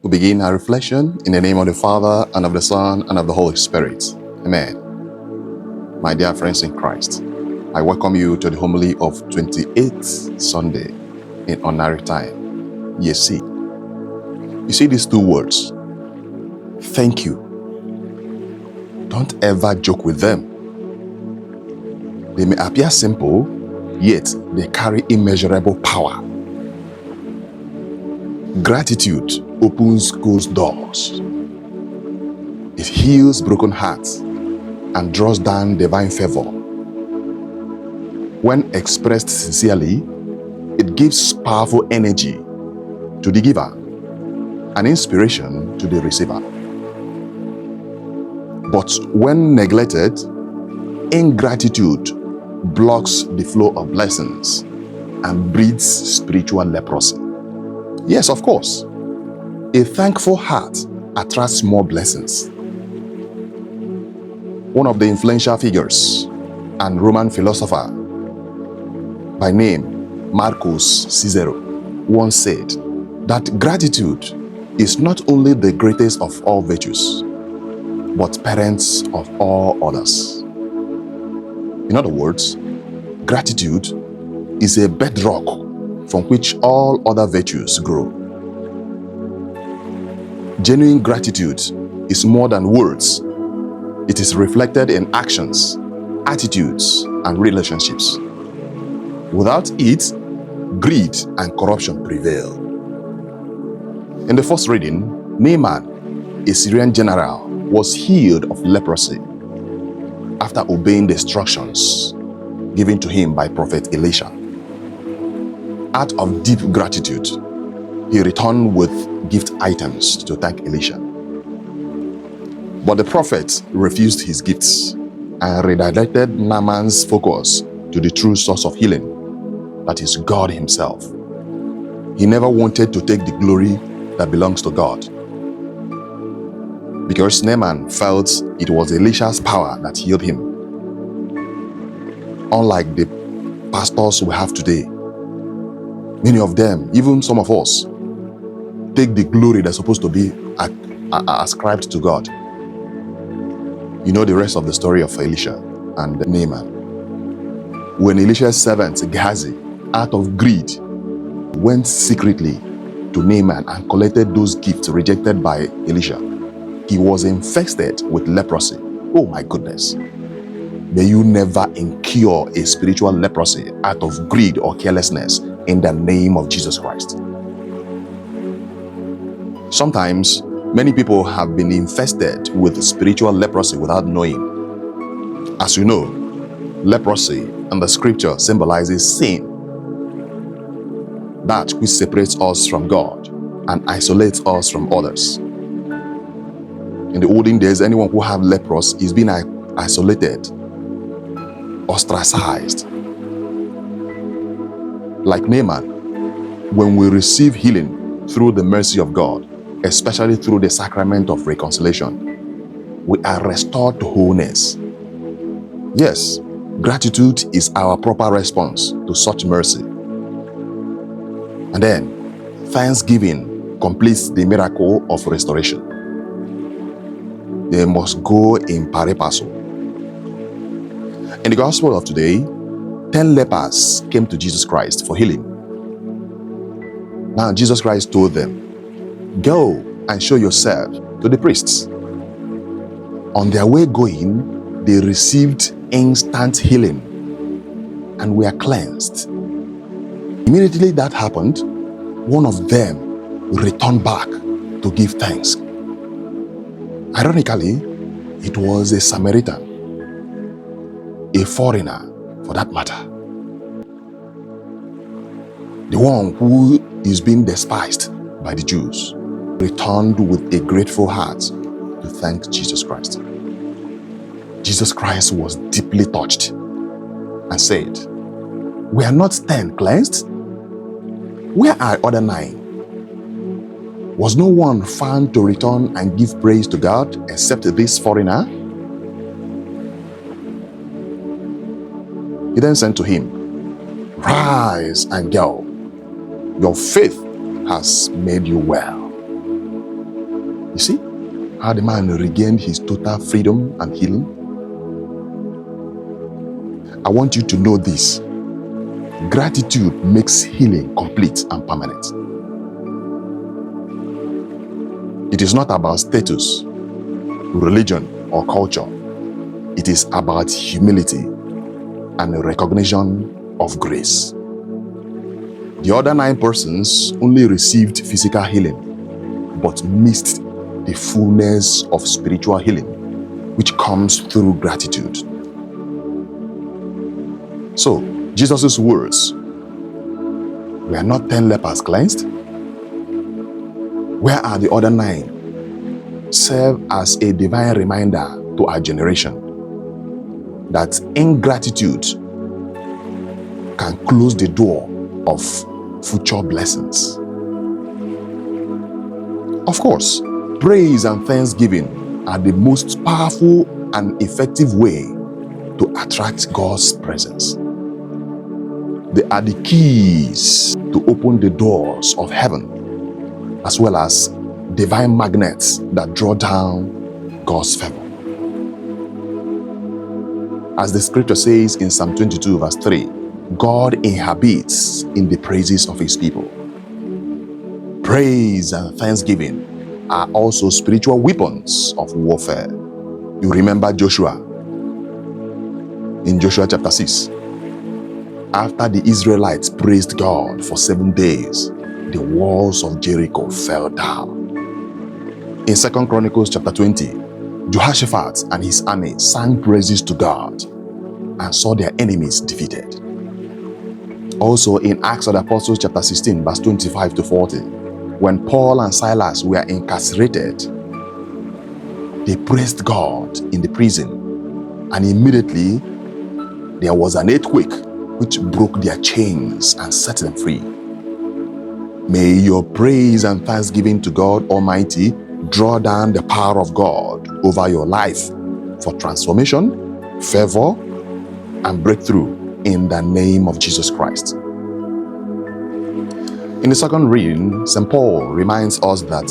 We begin our reflection in the name of the Father, and of the Son, and of the Holy Spirit. Amen. My dear friends in Christ, I welcome you to the homily of 28th Sunday in ordinary time. You see these two words, thank you. Don't ever joke with them. They may appear simple, yet they carry immeasurable power. Gratitude opens closed doors. It heals broken hearts and draws down divine favor. When expressed sincerely, it gives powerful energy to the giver and inspiration to the receiver. But when neglected, ingratitude blocks the flow of blessings and breeds spiritual leprosy. Yes, of course, a thankful heart attracts more blessings. One of the influential figures and Roman philosopher by name Marcus Cicero once said that gratitude is not only the greatest of all virtues, but parents of all others. In other words, gratitude is a bedrock from which all other virtues grow. Genuine gratitude is more than words. It is reflected in actions, attitudes, and relationships. Without it, greed and corruption prevail. In the first reading, Naaman, a Syrian general, was healed of leprosy after obeying the instructions given to him by Prophet Elisha. Out of deep gratitude, he returned with gift items to thank Elisha. But the prophet refused his gifts and redirected Naaman's focus to the true source of healing, that is God himself. He never wanted to take the glory that belongs to God, because Naaman felt it was Elisha's power that healed him. Unlike the pastors we have today, many of them, even some of us, take the glory that's supposed to be ascribed to God. You know the rest of the story of Elisha and Naaman. When Elisha's servant Gehazi, out of greed, went secretly to Naaman and collected those gifts rejected by Elisha, he was infested with leprosy. Oh my goodness. May you never incur a spiritual leprosy out of greed or carelessness in the name of Jesus Christ. Sometimes, many people have been infested with spiritual leprosy without knowing. As you know, leprosy in the scripture symbolizes sin, that which separates us from God and isolates us from others. In the olden days, anyone who had leprosy is being isolated, ostracized. Like Naaman, when we receive healing through the mercy of God, especially through the sacrament of reconciliation, we are restored to wholeness. Yes, gratitude is our proper response to such mercy. And then, thanksgiving completes the miracle of restoration. They must go in pari passu. In the gospel of today, 10 lepers came to Jesus Christ for healing. Now Jesus Christ told them, "Go and show yourself to the priests." On their way going, they received instant healing and were cleansed. Immediately that happened, one of them returned back to give thanks. Ironically, it was a Samaritan, a foreigner for that matter. The one who is being despised by the Jews returned with a grateful heart to thank Jesus Christ. Jesus Christ was deeply touched and said, "We are not 10 cleansed? Where are other 9? Was no one found to return and give praise to God except this foreigner?" He then said to him, "Rise and go. Your faith has made you well." You see how the man regained his total freedom and healing? I want you to know this. Gratitude makes healing complete and permanent. It is not about status, religion, or culture. It is about humility and a recognition of grace. The other 9 persons only received physical healing, but missed the fullness of spiritual healing, which comes through gratitude. So, Jesus' words, were not 10 lepers cleansed? Where are the other 9? Serve as a divine reminder to our generation that ingratitude can close the door of future blessings. Of course, praise and thanksgiving are the most powerful and effective way to attract God's presence. They are the keys to open the doors of heaven, as well as divine magnets that draw down God's favor. As the scripture says in Psalm 22 verse 3, God inhabits in the praises of his people. Praise and thanksgiving are also spiritual weapons of warfare. You remember Joshua in Joshua chapter 6. After the Israelites praised God for 7 days, the walls of Jericho fell down. In 2 Chronicles chapter 20, Jehoshaphat and his army sang praises to God and saw their enemies defeated. Also in Acts of the Apostles chapter 16 verse 25 to 40, when Paul and Silas were incarcerated, they praised God in the prison, and immediately there was an earthquake which broke their chains and set them free. May your praise and thanksgiving to God Almighty draw down the power of God over your life for transformation, favor, and breakthrough in the name of Jesus Christ. In the second reading, St. Paul reminds us that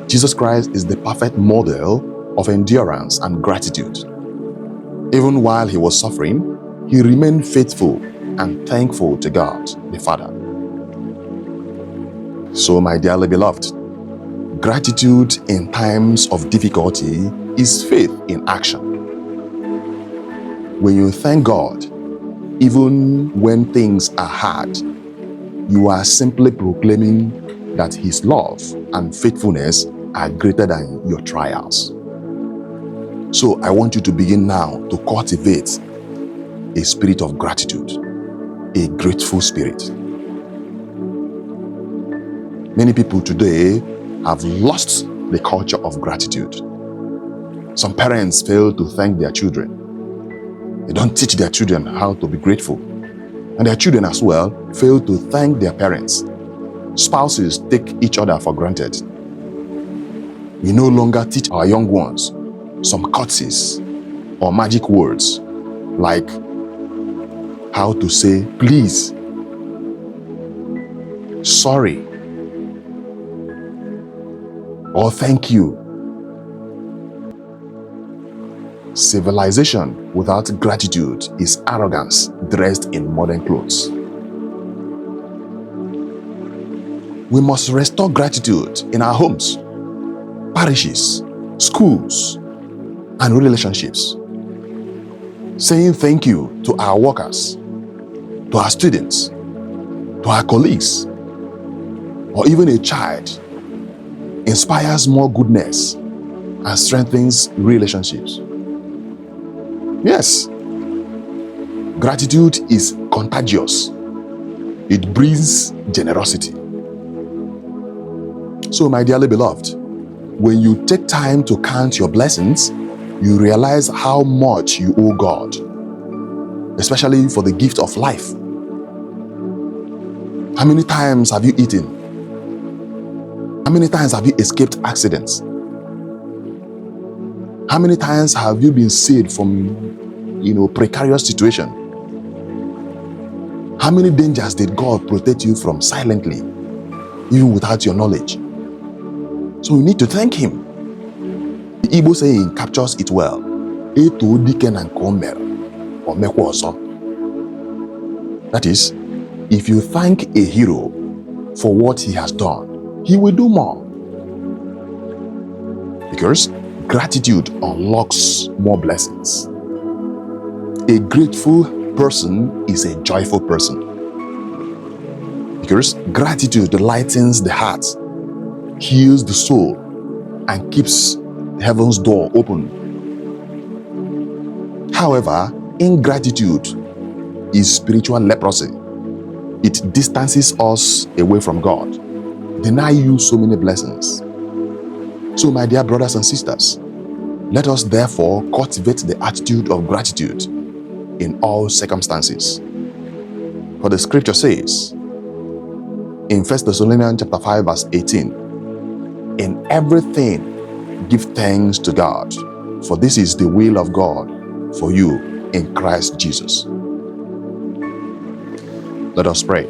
Jesus Christ is the perfect model of endurance and gratitude. Even while he was suffering, he remained faithful and thankful to God, the Father. So, my dearly beloved, gratitude in times of difficulty is faith in action. When you thank God, even when things are hard, you are simply proclaiming that his love and faithfulness are greater than your trials. So I want you to begin now to cultivate a spirit of gratitude, a grateful spirit. Many people today have lost the culture of gratitude. Some parents fail to thank their children. They don't teach their children how to be grateful. And their children as well fail to thank their parents. Spouses take each other for granted. We no longer teach our young ones some courtesies or magic words like how to say please, sorry, or thank you. Civilization without gratitude is arrogance dressed in modern clothes. We must restore gratitude in our homes, parishes, schools, and relationships. Saying thank you to our workers, to our students, to our colleagues, or even a child inspires more goodness and strengthens relationships. Yes, gratitude is contagious. It brings generosity. So, my dearly beloved, when you take time to count your blessings, you realize how much you owe God, especially for the gift of life. How many times have you eaten? How many times have you escaped accidents? How many times have you been saved from, precarious situation? How many dangers did God protect you from silently, even without your knowledge? So we need to thank him. The Igbo saying captures it well. Eto dike na nke o mere, o mekwa ọzọ. That is, if you thank a hero for what he has done, he will do more. Because gratitude unlocks more blessings. A grateful person is a joyful person. Because gratitude lightens the heart, heals the soul, and keeps heaven's door open. However, ingratitude is spiritual leprosy. It distances us away from God, deny you so many blessings. So, my dear brothers and sisters, let us therefore cultivate the attitude of gratitude in all circumstances. For the scripture says in 1 Thessalonians chapter 5 verse 18, in everything give thanks to God, for this is the will of God for you in Christ Jesus. Let us pray.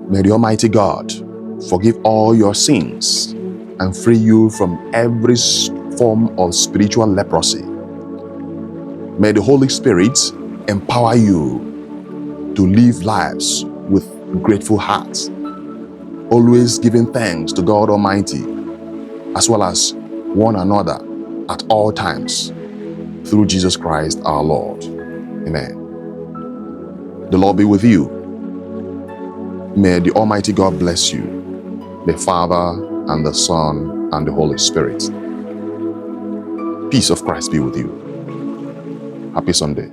May the Almighty God forgive all your sins and free you from every form of spiritual leprosy. May the Holy Spirit empower you to live lives with grateful hearts, always giving thanks to God Almighty as well as one another at all times, through Jesus Christ our Lord. Amen. The Lord be with you. May the Almighty God bless you, the Father and the Son and the Holy Spirit. Peace of Christ be with you. Happy Sunday.